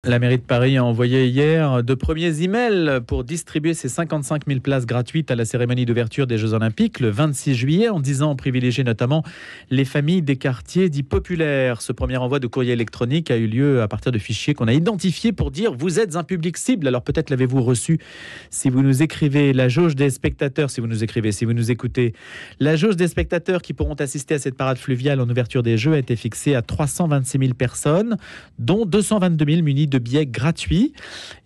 La mairie de Paris a envoyé hier de premiers emails pour distribuer ses 55 000 places gratuites à la cérémonie d'ouverture des Jeux Olympiques le 26 juillet, en disant privilégier notamment les familles des quartiers dits populaires. Ce premier envoi de courrier électronique a eu lieu à partir de fichiers qu'on a identifiés pour dire « vous êtes un public cible ». Alors peut-être l'avez-vous reçu si vous nous écrivez. La jauge des spectateurs, si vous nous écrivez, si vous nous écoutez. La jauge des spectateurs qui pourront assister à cette parade fluviale en ouverture des Jeux a été fixée à 326 000 personnes, dont 222 000 munis de billets gratuits.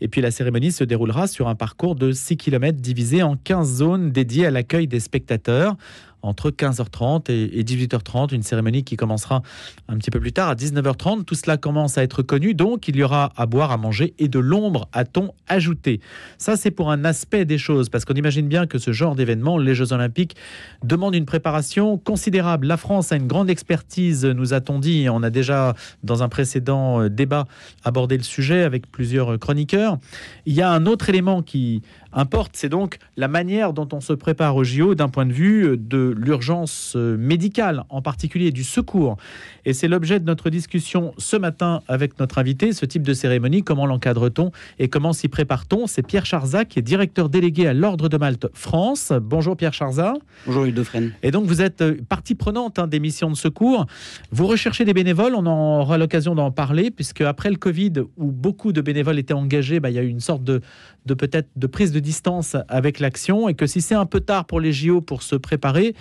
Et puis la cérémonie se déroulera sur un parcours de 6 km divisé en 15 zones dédiées à l'accueil des spectateurs. Entre 15h30 et 18h30, une cérémonie qui commencera un petit peu plus tard à 19h30. Tout cela commence à être connu, donc il y aura à boire, à manger et de l'ombre, a-t-on ajouté. Ça, c'est pour un aspect des choses, parce qu'on imagine bien que ce genre d'événement, les Jeux Olympiques, demande une préparation considérable. La France a une grande expertise, nous a-t-on dit. On a déjà, dans un précédent débat, abordé le sujet avec plusieurs chroniqueurs. Il y a un autre élément qui importe, c'est donc la manière dont on se prépare au JO d'un point de vue de l'urgence médicale, en particulier du secours. Et c'est l'objet de notre discussion ce matin avec notre invité. Ce type de cérémonie, comment l'encadre-t-on et comment s'y prépare-t-on? C'est Pierre Charzat, qui est directeur délégué à l'Ordre de Malte France. Bonjour Pierre Charzat. Bonjour Yves Dauphren. Et donc vous êtes partie prenante des missions de secours. Vous recherchez des bénévoles, on aura l'occasion d'en parler, puisque après le Covid, où beaucoup de bénévoles étaient engagés, il y a eu une sorte de peut-être de prise de distance avec l'action, et que si c'est un peu tard pour les JO pour se préparer,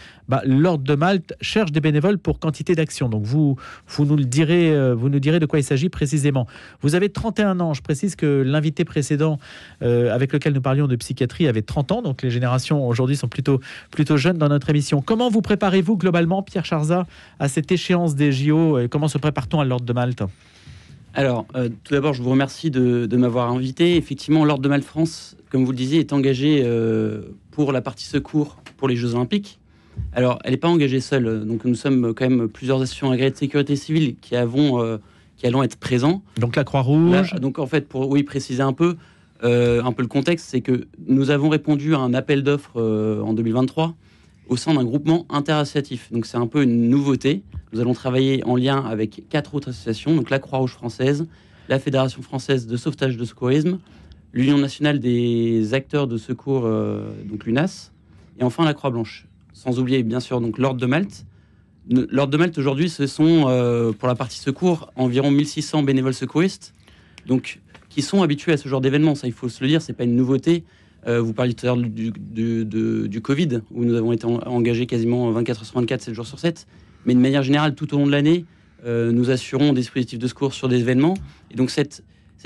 l'Ordre de Malte cherche des bénévoles pour quantité d'actions. Donc vous nous direz de quoi il s'agit précisément. Vous avez 31 ans. Je précise que l'invité précédent avec lequel nous parlions de psychiatrie avait 30 ans, donc les générations aujourd'hui sont plutôt jeunes dans notre émission. Comment vous préparez-vous globalement, Pierre Charzat, à cette échéance des JO, et comment se prépare-t-on à l'Ordre de Malte? Alors, tout d'abord, je vous remercie de m'avoir invité. Effectivement, l'Ordre de Malte France, comme vous le disiez, est engagé pour la partie secours pour les Jeux Olympiques. Alors, elle n'est pas engagée seule. Donc, nous sommes quand même plusieurs associations agréées de sécurité civile qui allons être présents. Donc, la Croix-Rouge. Donc, en fait, pour préciser un peu le contexte, c'est que nous avons répondu à un appel d'offres en 2023 au sein d'un groupement interassociatif. Donc, c'est un peu une nouveauté. Nous allons travailler en lien avec 4 autres associations, donc la Croix-Rouge française, la Fédération française de sauvetage de secourisme, l'Union nationale des acteurs de secours, donc l'UNAS, et enfin la Croix-Blanche. Sans oublier, bien sûr, donc l'Ordre de Malte. L'Ordre de Malte, aujourd'hui, ce sont, pour la partie secours, environ 1600 bénévoles secouristes, donc, qui sont habitués à ce genre d'événement. Ça, il faut se le dire, c'est pas une nouveauté. Vous parliez tout à l'heure du Covid, où nous avons été engagés quasiment 24 heures sur 24, 7 jours sur 7. Mais de manière générale, tout au long de l'année, nous assurons des dispositifs de secours sur des événements. Et donc cette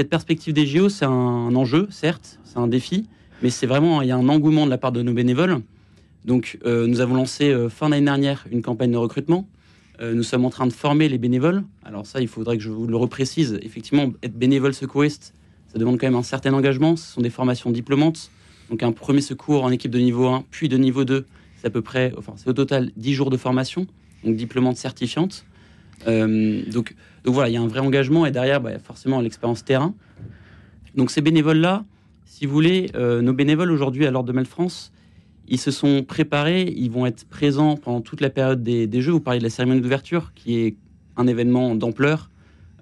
perspective des JO, c'est un enjeu, certes, c'est un défi, mais c'est vraiment, il y a un engouement de la part de nos bénévoles. Donc nous avons lancé fin d'année dernière une campagne de recrutement. Nous sommes en train de former les bénévoles. Alors ça, il faudrait que je vous le reprécise. Effectivement, être bénévole secouriste, ça demande quand même un certain engagement. Ce sont des formations diplômantes. Donc un premier secours en équipe de niveau 1, puis de niveau 2, c'est à peu près, c'est au total 10 jours de formation, donc diplômante certifiante. Donc voilà, il y a un vrai engagement, et derrière, il y a forcément l'expérience terrain. Donc ces bénévoles-là, si vous voulez, nos bénévoles aujourd'hui à l'Ordre de Malte France, ils se sont préparés, ils vont être présents pendant toute la période des Jeux. Vous parlez de la cérémonie d'ouverture, qui est un événement d'ampleur.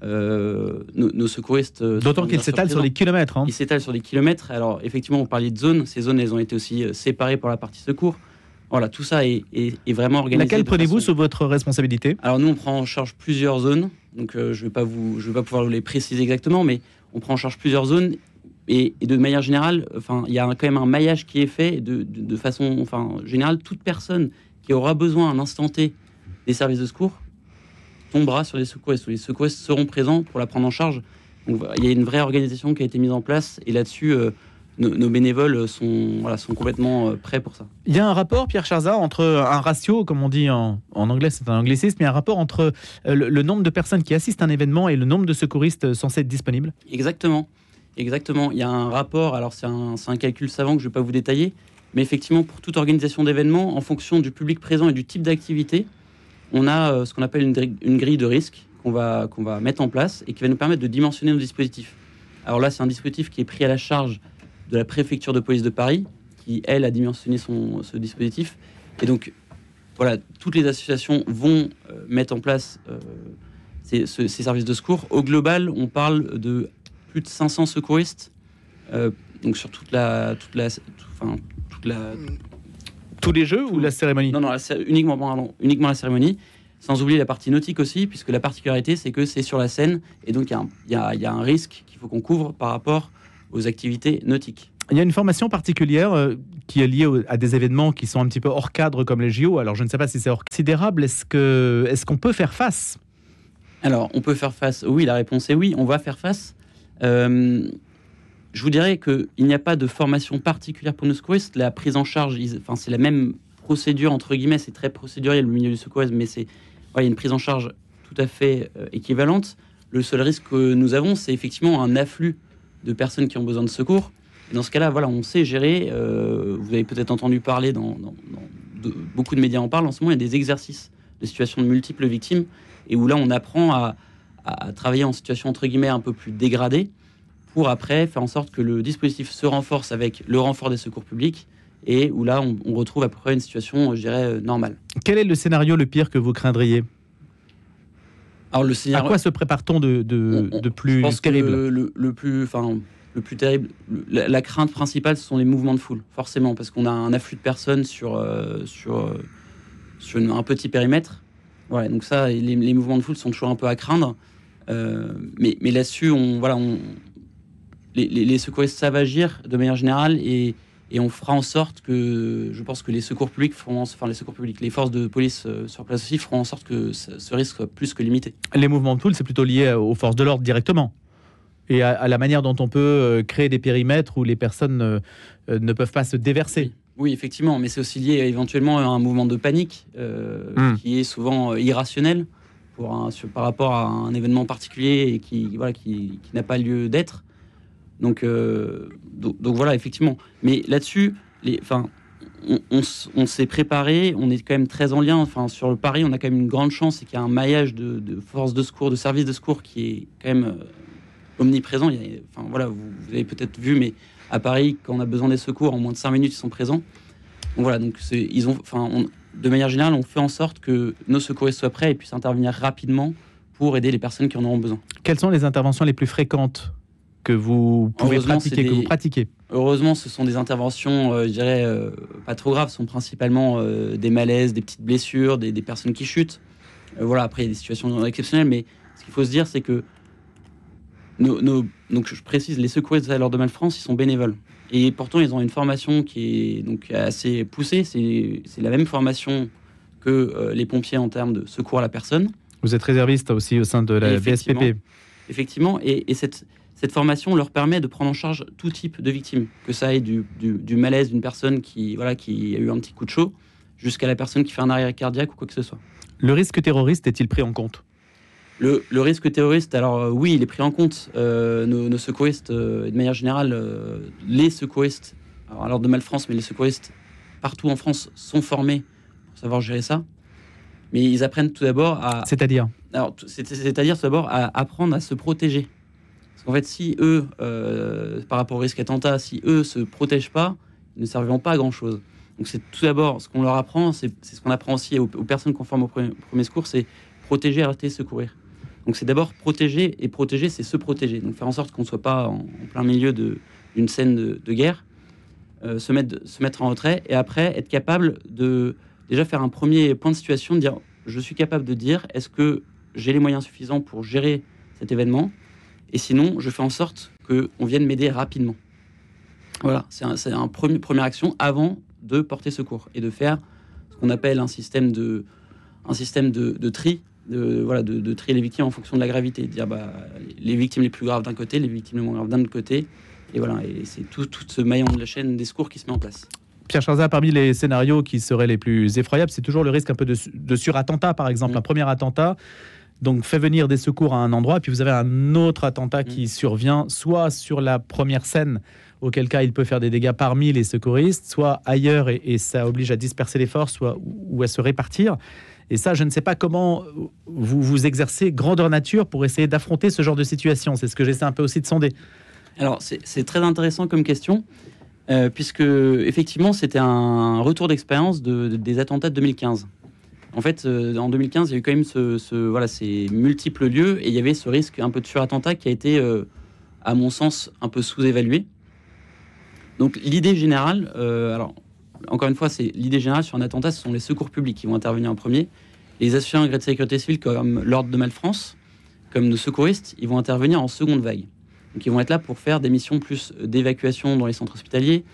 Nos secouristes... D'autant qu'ils s'étalent sur des kilomètres. Ils s'étalent sur des kilomètres. Alors, effectivement, vous parliez de zones. Ces zones, elles ont été aussi séparées pour la partie secours. Voilà, tout ça est vraiment organisé. Laquelle prenez-vous sous votre responsabilité? Alors, nous, on prend en charge plusieurs zones. Donc, je ne vais pas pouvoir vous les préciser exactement, mais on prend en charge plusieurs zones. Et de manière générale, il y a quand même un maillage qui est fait de façon générale. Toute personne qui aura besoin à un instant T des services de secours tombera sur les secouristes. Les secouristes seront présents pour la prendre en charge. Donc, il y a une vraie organisation qui a été mise en place, et là-dessus, nos bénévoles sont complètement prêts pour ça. Il y a un rapport, Pierre Charzat, entre un ratio, comme on dit en anglais, c'est un anglicisme, il y a un rapport entre le nombre de personnes qui assistent à un événement et le nombre de secouristes censés être disponibles? Exactement. Il y a un rapport. Alors, c'est un calcul savant que je ne vais pas vous détailler, mais effectivement, pour toute organisation d'événement, en fonction du public présent et du type d'activité, on a ce qu'on appelle une grille de risque qu'on va mettre en place et qui va nous permettre de dimensionner nos dispositifs. Alors là, c'est un dispositif qui est pris à la charge de la préfecture de police de Paris, qui, elle, a dimensionné ce dispositif. Et donc, voilà, toutes les associations vont mettre en place ces services de secours. Au global, on parle de plus de 500 secouristes, donc sur tous les jeux ou la cérémonie? Non, uniquement la cérémonie, sans oublier la partie nautique aussi, puisque la particularité, c'est que c'est sur la Seine, et donc il y a un risque qu'il faut qu'on couvre par rapport aux activités nautiques. Il y a une formation particulière qui est liée à des événements qui sont un petit peu hors cadre comme les JO. Alors, je ne sais pas si c'est considérable. Est-ce qu'on peut faire face? Alors, on peut faire face. Oui, la réponse est oui, on va faire face. Je vous dirais qu'il n'y a pas de formation particulière pour nos secouristes. La prise en charge, c'est la même procédure, entre guillemets, c'est très procéduriel, le milieu du secourisme, mais il y a une prise en charge tout à fait équivalente. Le seul risque que nous avons, c'est effectivement un afflux de personnes qui ont besoin de secours. Et dans ce cas-là, on sait gérer. Vous avez peut-être entendu parler, beaucoup de médias en parlent en ce moment, il y a des exercices de situations de multiples victimes, et où là, on apprend à travailler en situation, entre guillemets, un peu plus dégradée, pour après faire en sorte que le dispositif se renforce avec le renfort des secours publics, et où là, on retrouve à peu près une situation, je dirais, normale. Quel est le scénario le pire que vous craindriez? Alors, à quoi se prépare-t-on de plus terrible? Le plus terrible, la crainte principale, ce sont les mouvements de foule, forcément, parce qu'on a un afflux de personnes sur un petit périmètre. Voilà, donc ça, les mouvements de foule sont toujours un peu à craindre. Mais là-dessus, les secouristes savent agir de manière générale, et on fera en sorte que, je pense que les secours publics les forces de police sur place aussi feront en sorte que ce risque soit plus que limité. Les mouvements de foule, c'est plutôt lié aux forces de l'ordre directement, et à la manière dont on peut créer des périmètres où les personnes ne peuvent pas se déverser. Oui, effectivement, mais c'est aussi lié éventuellement à un mouvement de panique qui est souvent irrationnel par rapport à un événement particulier et qui n'a pas lieu d'être. Donc voilà, effectivement. Mais là-dessus, on s'est préparé, on est quand même très en lien. Enfin, sur le Paris, on a quand même une grande chance, c'est qu'il y a un maillage de forces de secours, de services de secours qui est quand même omniprésent. Vous avez peut-être vu, mais à Paris, quand on a besoin des secours, en moins de 5 minutes, ils sont présents. Donc voilà, de manière générale, on fait en sorte que nos secouristes soient prêts et puissent intervenir rapidement pour aider les personnes qui en auront besoin. Quelles sont les interventions les plus fréquentes que vous pouvez pratiquer, Heureusement, ce sont des interventions, je dirais, pas trop graves. Ce sont principalement des malaises, des petites blessures, des personnes qui chutent. Après, il y a des situations exceptionnelles, mais ce qu'il faut se dire, c'est que donc je précise, les secouristes à l'Ordre de Malle-France, ils sont bénévoles. Et pourtant, ils ont une formation qui est donc assez poussée. C'est la même formation que les pompiers en termes de secours à la personne. Vous êtes réserviste aussi au sein de la BSPP. Effectivement, et cette formation leur permet de prendre en charge tout type de victimes, que ça aille du malaise d'une personne qui a eu un petit coup de chaud, jusqu'à la personne qui fait un arrêt cardiaque ou quoi que ce soit. Le risque terroriste est-il pris en compte ? Le risque terroriste, alors oui, il est pris en compte. Nos secouristes, de manière générale, les secouristes, alors à l'Ordre de Malle-France, mais les secouristes partout en France sont formés pour savoir gérer ça. Mais ils apprennent tout d'abord à... C'est-à-dire tout d'abord à apprendre à se protéger. Parce qu'en fait, si eux, par rapport au risque attentat, si eux se protègent pas, ils ne serviront pas à grand-chose. Donc c'est tout d'abord, ce qu'on leur apprend, c'est ce qu'on apprend aussi aux personnes qu'on forme au premier secours, c'est protéger, arrêter, secourir. Donc c'est d'abord protéger, et protéger, c'est se protéger. Donc faire en sorte qu'on ne soit pas en plein milieu d'une scène de guerre, se mettre en retrait, et après être capable de déjà faire un premier point de situation, de dire, je suis capable de dire, est-ce que j'ai les moyens suffisants pour gérer cet événement, et sinon, je fais en sorte qu'on vienne m'aider rapidement. Voilà, c'est une première action avant de porter secours, et de faire ce qu'on appelle un système de tri, de trier les victimes en fonction de la gravité, de dire les victimes les plus graves d'un côté, les victimes les moins graves d'un autre côté, et voilà, et c'est tout ce maillon de la chaîne des secours qui se met en place. Pierre Charzat, parmi les scénarios qui seraient les plus effroyables, c'est toujours le risque un peu de surattentat, par exemple. Un premier attentat, donc fait venir des secours à un endroit, puis vous avez un autre attentat qui survient, soit sur la première scène, auquel cas il peut faire des dégâts parmi les secouristes, soit ailleurs, et ça oblige à disperser les forces, soit ou à se répartir. Et ça, je ne sais pas comment vous exercez grandeur nature pour essayer d'affronter ce genre de situation. C'est ce que j'essaie un peu aussi de sonder. Alors, c'est très intéressant comme question, puisque, effectivement, c'était un retour d'expérience des attentats de 2015. En fait, en 2015, il y a eu quand même ces multiples lieux, et il y avait ce risque un peu de surattentat qui a été à mon sens, un peu sous-évalué. Donc l'idée générale, alors encore une fois, c'est l'idée générale sur un attentat, ce sont les secours publics qui vont intervenir en premier. Les associations agrès de sécurité civile, comme l'Ordre de Malte-France, comme nos secouristes, ils vont intervenir en seconde vague. Donc ils vont être là pour faire des missions plus d'évacuation dans les centres hospitaliers,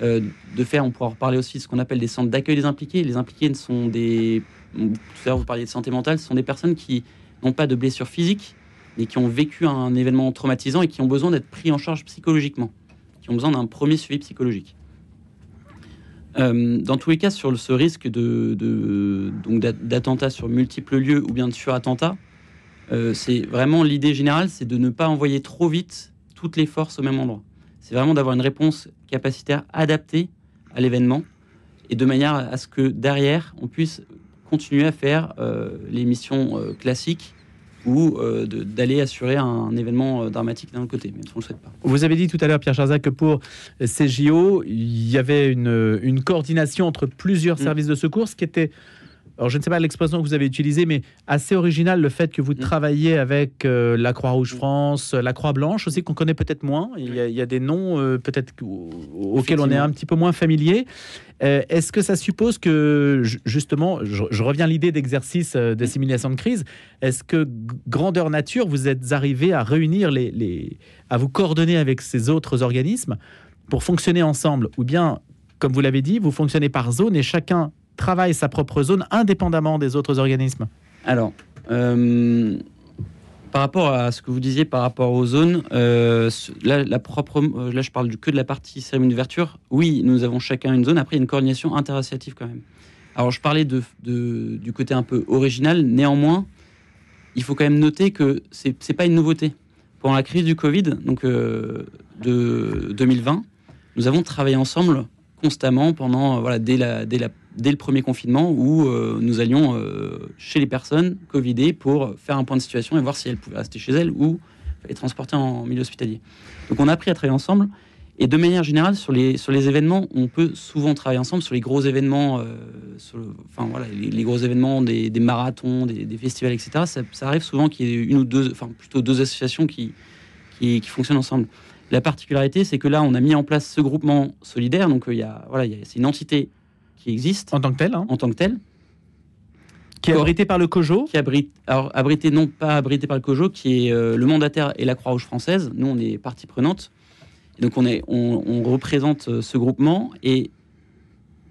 on pourra reparler aussi de ce qu'on appelle des centres d'accueil des impliqués. Les impliqués sont tout à l'heure vous parliez de santé mentale, ce sont des personnes qui n'ont pas de blessures physiques, mais qui ont vécu un événement traumatisant et qui ont besoin d'être pris en charge psychologiquement, qui ont besoin d'un premier suivi psychologique. Dans tous les cas, sur ce risque d'attentat sur multiples lieux ou bien de surattentat, c'est vraiment l'idée générale, c'est de ne pas envoyer trop vite toutes les forces au même endroit. C'est vraiment d'avoir une réponse capacitaire adaptée à l'événement et de manière à ce que derrière, on puisse continuer à faire les missions classiques ou d'aller assurer un événement dramatique d'un autre côté, même si on ne le souhaite pas. Vous avez dit tout à l'heure, Pierre Charzat, que pour ces JO, il y avait une coordination entre plusieurs services de secours, ce qui était, alors je ne sais pas l'expression que vous avez utilisée, mais assez original, le fait que vous travaillez avec la Croix-Rouge France, la Croix-Blanche aussi, qu'on connaît peut-être moins. Il y a des noms peut-être auxquels on est un petit peu moins familier. Est-ce que ça suppose que, justement, je reviens à l'idée d'exercice de simulation de crise, est-ce que grandeur nature, vous êtes arrivé à réunir à vous coordonner avec ces autres organismes pour fonctionner ensemble? Ou bien, comme vous l'avez dit, vous fonctionnez par zone et chacun travaille sa propre zone indépendamment des autres organismes? Alors, par rapport à ce que vous disiez par rapport aux zones, là je parle que de la partie cérémonie d'ouverture. Oui, nous avons chacun une zone. Après, il y a une coordination interassociative quand même. Alors, je parlais du côté un peu original. Néanmoins, il faut quand même noter que c'est pas une nouveauté. Pendant la crise du Covid, donc de 2020, nous avons travaillé ensemble constamment pendant dès le premier confinement où nous allions chez les personnes covidées pour faire un point de situation et voir si elles pouvaient rester chez elles ou les transporter en milieu hospitalier. Donc on a appris à travailler ensemble et de manière générale sur les événements, on peut souvent travailler ensemble sur les gros événements, les gros événements des marathons, des festivals, etc. Ça arrive souvent qu'il y ait une ou deux, plutôt deux associations qui fonctionnent ensemble. La particularité, c'est que là, on a mis en place ce groupement solidaire. Donc, c'est une entité qui existe en tant que telle, qui est abritée par le COJO. Non pas abritée par le COJO, qui est le mandataire et la Croix-Rouge française. Nous, on est partie prenante. Et donc, on représente ce groupement. Et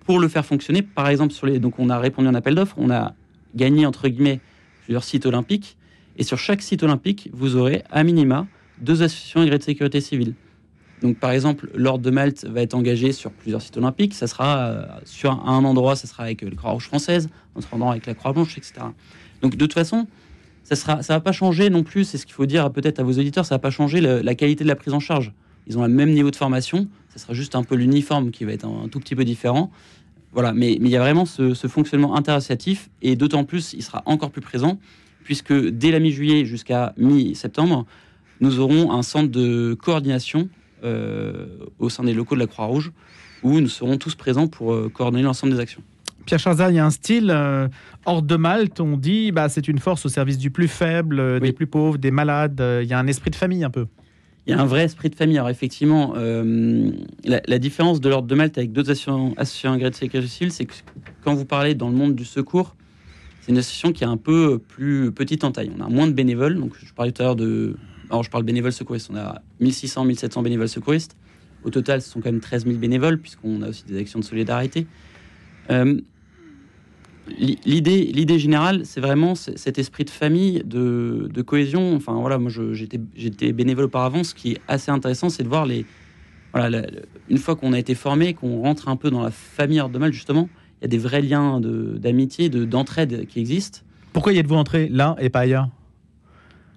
pour le faire fonctionner, par exemple, donc on a répondu à un appel d'offres. On a gagné, entre guillemets, plusieurs sites olympiques. Et sur chaque site olympique, vous aurez à minima 2 associations agrès de sécurité civile. Donc, par exemple, l'Ordre de Malte va être engagé sur plusieurs sites olympiques. Ça sera sur un endroit, ça sera avec la Croix-Rouge française, un autre endroit avec la Croix-Blanche, etc. Donc, de toute façon, ça va pas changer non plus. C'est ce qu'il faut dire peut-être à vos auditeurs. Ça va pas changer la qualité de la prise en charge. Ils ont le même niveau de formation. Ça sera juste un peu l'uniforme qui va être un tout petit peu différent. Voilà. Mais il y a vraiment ce fonctionnement interassociatif et d'autant plus, il sera encore plus présent puisque dès la mi-juillet jusqu'à mi-septembre, nous aurons un centre de coordination au sein des locaux de la Croix-Rouge où nous serons tous présents pour coordonner l'ensemble des actions. Pierre Charzat, il y a un style Ordre de Malte, on dit c'est une force au service du plus faible, des plus pauvres, des malades. Il y a un esprit de famille un peu. Il y a un vrai esprit de famille. Alors effectivement, la différence de l'Ordre de Malte avec d'autres associations agrès de sécurité civile, c'est que quand vous parlez dans le monde du secours, c'est une association qui est un peu plus petite en taille. On a moins de bénévoles. Donc je parlais tout à l'heure Alors, je parle bénévoles secouristes. On a 1600, 1700 bénévoles secouristes. Au total, ce sont quand même 13 000 bénévoles, puisqu'on a aussi des actions de solidarité. L'idée générale, c'est vraiment cet esprit de famille, de cohésion. Enfin, voilà, moi, j'étais bénévole auparavant. Ce qui est assez intéressant, c'est de voir une fois qu'on a été formé, qu'on rentre un peu dans la famille Ordre de Malte, justement, il y a des vrais liens d'amitié, d'entraide qui existent. Pourquoi y êtes-vous entré là et pas ailleurs ?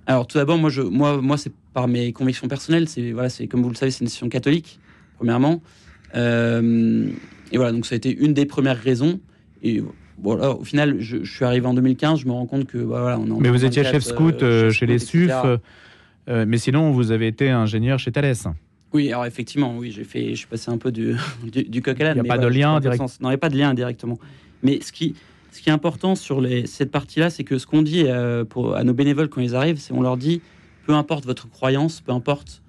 Alors tout d'abord, moi, c'est par mes convictions personnelles. C'est comme vous le savez, c'est une institution catholique, premièrement. Et voilà, donc ça a été une des premières raisons. Et voilà, au final, je suis arrivé en 2015. Je me rends compte que Mais vous étiez chef scout chez les SUF, mais sinon vous avez été ingénieur chez Thales. Oui, alors effectivement, oui, je suis passé un peu du coq à l'âne. Il n'y a pas de lien direct. Non, il n'y a pas de lien directement. Mais ce qui est important sur cette partie-là, c'est que ce qu'on dit à nos bénévoles quand ils arrivent, c'est on leur dit, peu importe votre croyance, peu importe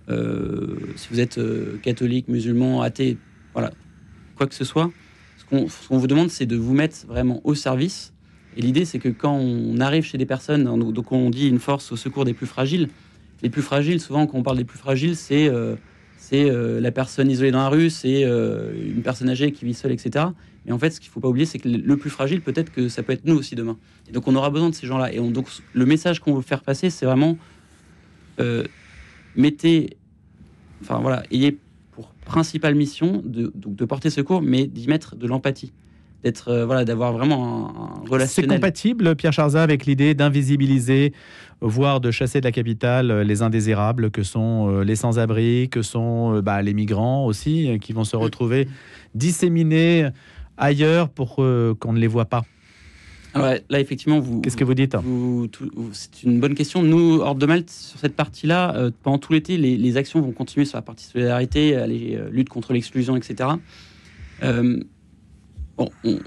si vous êtes catholique, musulman, athée, voilà, quoi que ce soit, ce qu'on vous demande, c'est de vous mettre vraiment au service. Et l'idée, c'est que quand on arrive chez des personnes, donc on dit une force au secours des plus fragiles. Les plus fragiles, souvent, quand on parle des plus fragiles, c'est la personne isolée dans la rue, c'est une personne âgée qui vit seule, etc. Mais en fait, ce qu'il ne faut pas oublier, c'est que le plus fragile, peut-être que ça peut être nous aussi demain. Et donc, on aura besoin de ces gens-là. Et donc, le message qu'on veut faire passer, c'est vraiment ayez pour principale mission de porter secours, mais d'y mettre de l'empathie. D'avoir vraiment un relationnel. C'est compatible, Pierre Charzat, avec l'idée d'invisibiliser, voire de chasser de la capitale les indésirables que sont les sans-abri, que sont les migrants aussi, qui vont se retrouver disséminés ailleurs pour qu'on ne les voit pas. Alors là, effectivement, qu'est-ce que vous dites ? C'est une bonne question. Nous, Ordre de Malte, sur cette partie-là, pendant tout l'été, les actions vont continuer sur la partie solidarité, lutte contre l'exclusion, etc.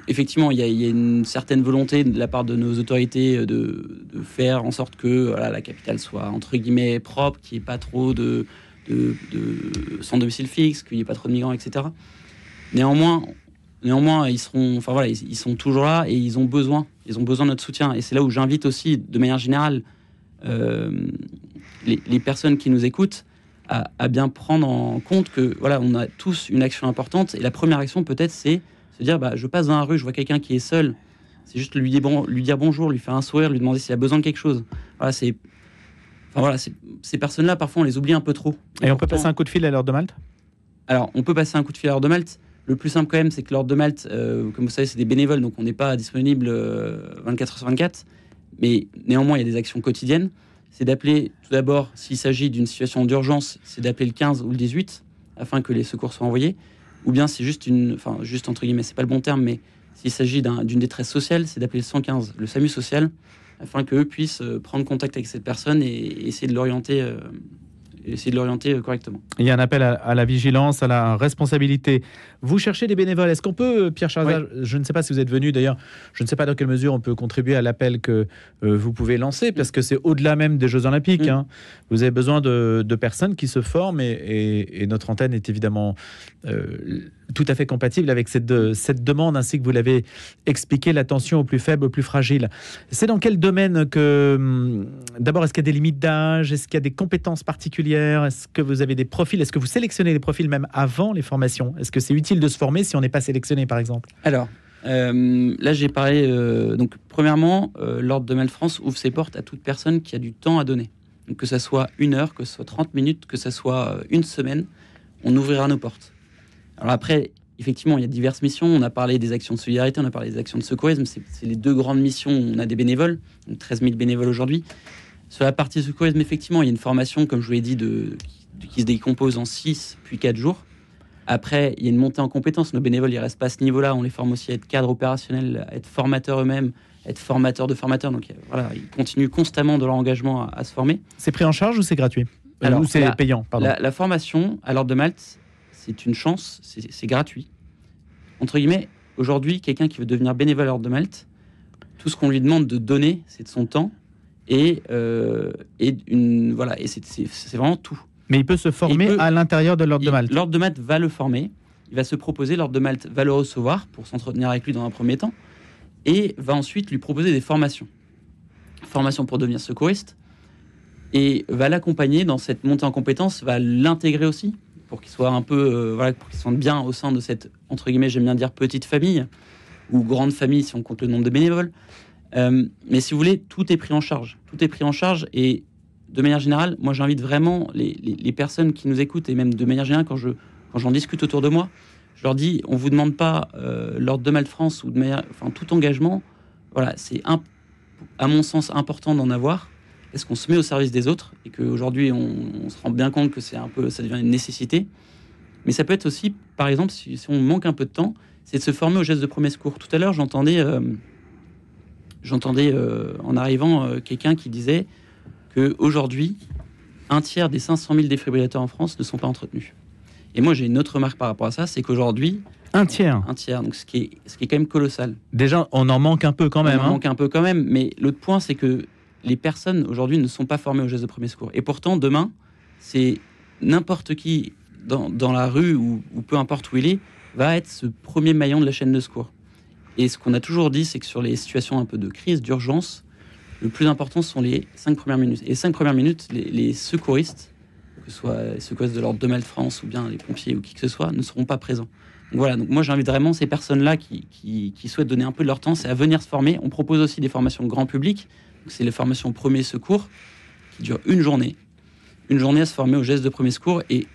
Effectivement, il y a une certaine volonté de la part de nos autorités de faire en sorte que la capitale soit, entre guillemets, propre, qu'il n'y ait pas trop de sans domicile fixe, qu'il n'y ait pas trop de migrants, etc. Néanmoins, ils sont toujours là et ils ont besoin de notre soutien. Et c'est là où j'invite aussi, de manière générale, les personnes qui nous écoutent à bien prendre en compte que on a tous une action importante. Et la première action, peut-être, c'est se dire, je passe dans la rue, je vois quelqu'un qui est seul, c'est juste lui dire bonjour, lui faire un sourire, lui demander s'il a besoin de quelque chose. Ces personnes-là, parfois, on les oublie un peu trop. Et on peut passer un coup de fil à l'Ordre de Malte ? Alors, on peut passer un coup de fil à l'Ordre de Malte. Le plus simple, quand même, c'est que l'Ordre de Malte, comme vous savez, c'est des bénévoles, donc on n'est pas disponible 24 heures sur 24. Mais néanmoins, il y a des actions quotidiennes. C'est d'appeler, tout d'abord, s'il s'agit d'une situation d'urgence, c'est d'appeler le 15 ou le 18, afin que les secours soient envoyés. Ou bien c'est juste entre guillemets, c'est pas le bon terme, mais s'il s'agit d'une détresse sociale, c'est d'appeler le 115, le SAMU social, afin qu'eux puissent prendre contact avec cette personne et essayer de l'orienter correctement. Il y a un appel à la vigilance, à la responsabilité. Vous cherchez des bénévoles. Est-ce qu'on peut, Pierre Charzat, je ne sais pas si vous êtes venu, d'ailleurs, je ne sais pas dans quelle mesure on peut contribuer à l'appel que vous pouvez lancer, parce que c'est au-delà même des Jeux Olympiques. Vous avez besoin de personnes qui se forment et notre antenne est évidemment tout à fait compatible avec cette demande, ainsi que vous l'avez expliqué, l'attention aux plus faibles, aux plus fragiles. C'est dans quel domaine que... D'abord, est-ce qu'il y a des limites d'âge ? Est-ce qu'il y a des compétences particulières ? Est-ce que vous avez des profils ? Est-ce que vous sélectionnez les profils même avant les formations ? Est-ce que c'est utile de se former si on n'est pas sélectionné, par exemple ? Alors, là, j'ai parlé... donc, premièrement, l'Ordre de Malte France ouvre ses portes à toute personne qui a du temps à donner. Donc, que ça soit 1 heure, que ce soit 30 minutes, que ça soit 1 semaine, on ouvrira nos portes. Alors après, effectivement, il y a diverses missions. On a parlé des actions de solidarité, on a parlé des actions de secourisme. C'est les 2 grandes missions où on a des bénévoles, 13 000 bénévoles aujourd'hui. Sur la partie secourisme, effectivement, il y a une formation, comme je vous l'ai dit, qui se décompose en 6 puis 4 jours. Après, il y a une montée en compétences. Nos bénévoles, ils ne restent pas à ce niveau-là. On les forme aussi à être cadres opérationnels, à être formateurs eux-mêmes, à être formateurs de formateurs. Donc ils continuent constamment de leur engagement à se former. C'est pris en charge ou c'est gratuit ? Ou c'est payant, pardon. La formation à l'Ordre de Malte, c'est une chance, c'est gratuit. Entre guillemets, aujourd'hui, quelqu'un qui veut devenir bénévole à l'Ordre de Malte, tout ce qu'on lui demande de donner, c'est de son temps et c'est vraiment tout. Mais il peut se former à l'intérieur de l'Ordre de Malte. L'Ordre de Malte va le former, il va se proposer, l'Ordre de Malte va le recevoir pour s'entretenir avec lui dans un premier temps et va ensuite lui proposer des formations. Formation pour devenir secouriste et va l'accompagner dans cette montée en compétences, va l'intégrer aussi pour qu'il soit un peu, pour qu'il se sente bien au sein de cette, entre guillemets, j'aime bien dire petite famille, ou grande famille si on compte le nombre de bénévoles. Mais si vous voulez, tout est pris en charge. Tout est pris en charge et de manière générale, moi j'invite vraiment les personnes qui nous écoutent et même de manière générale, quand j'en discute autour de moi, je leur dis, on ne vous demande pas l'Ordre de Malte France ou tout engagement. C'est à mon sens important d'en avoir. Est-ce qu'on se met au service des autres et qu'aujourd'hui on se rend bien compte que ça devient une nécessité. Mais ça peut être aussi, par exemple, si on manque un peu de temps, c'est de se former aux gestes de premier secours. Tout à l'heure, j'entendais en arrivant quelqu'un qui disait qu'aujourd'hui, 1/3 des 500 000 défibrillateurs en France ne sont pas entretenus. Et moi, j'ai une autre remarque par rapport à ça, c'est qu'aujourd'hui... 1/3 donc ce qui est quand même colossal. Déjà, on en manque un peu quand même. Manque un peu quand même, mais l'autre point, c'est que les personnes aujourd'hui ne sont pas formées aux gestes de premier secours. Et pourtant, demain, c'est n'importe qui dans la rue ou peu importe où il est, va être ce premier maillon de la chaîne de secours. Et ce qu'on a toujours dit, c'est que sur les situations un peu de crise, d'urgence, le plus important sont les 5 premières minutes. Et les 5 premières minutes, les secouristes, que ce soit les secouristes de l'ordre de Malte-France ou bien les pompiers ou qui que ce soit, ne seront pas présents. Donc voilà, donc moi j'invite vraiment ces personnes-là qui souhaitent donner un peu de leur temps, c'est à venir se former. On propose aussi des formations grand public, donc c'est les formations premier secours, qui durent une journée à se former aux gestes de premier secours et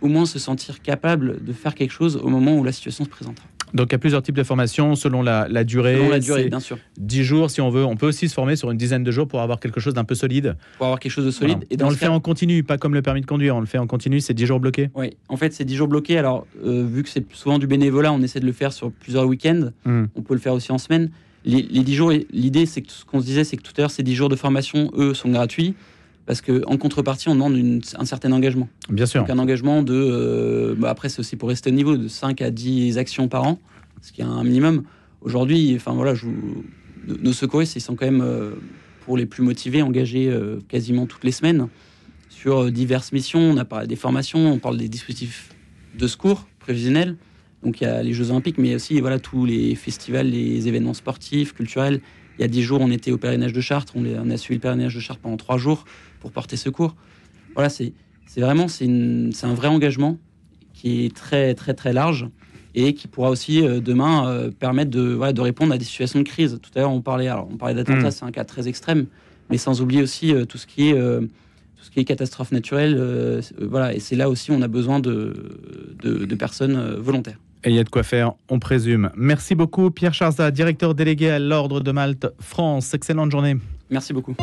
au moins se sentir capable de faire quelque chose au moment où la situation se présentera. Donc il y a plusieurs types de formations selon la durée. Selon la durée, bien sûr. 10 jours si on veut. On peut aussi se former sur une dizaine de jours pour avoir quelque chose d'un peu solide. Pour avoir quelque chose de solide. Voilà. Et on le fait en continu, pas comme le permis de conduire. On le fait en continu, c'est 10 jours bloqués. Oui, en fait c'est 10 jours bloqués. Alors vu que c'est souvent du bénévolat, on essaie de le faire sur plusieurs week-ends. On peut le faire aussi en semaine. Les 10 jours, l'idée c'est que ce qu'on se disait, c'est que tout à l'heure, ces 10 jours de formation, eux, sont gratuits. Parce qu'en contrepartie, on demande un certain engagement. Bien sûr. Donc un engagement de... après, c'est aussi pour rester au niveau de 5 à 10 actions par an, ce qui est un minimum. Aujourd'hui, enfin, voilà, nos secouristes, ils sont quand même, pour les plus motivés, engagés quasiment toutes les semaines sur diverses missions. On a parlé des formations, on parle des dispositifs de secours prévisionnels. Donc il y a les Jeux Olympiques, mais aussi voilà, tous les festivals, les événements sportifs, culturels. Il y a 10 jours, on était au pèlerinage de Chartres. On a suivi le pèlerinage de Chartres pendant 3 jours pour porter secours. Voilà, c'est un vrai engagement qui est très, très, très large et qui pourra aussi demain permettre de répondre à des situations de crise. Tout à l'heure, on parlait d'attentats, c'est un cas très extrême, mais sans oublier aussi tout ce qui est catastrophe naturelle. Voilà, et c'est là aussi on a besoin de personnes volontaires. Et il y a de quoi faire, on présume. Merci beaucoup Pierre Charzat, directeur délégué à l'Ordre de Malte France. Excellente journée. Merci beaucoup.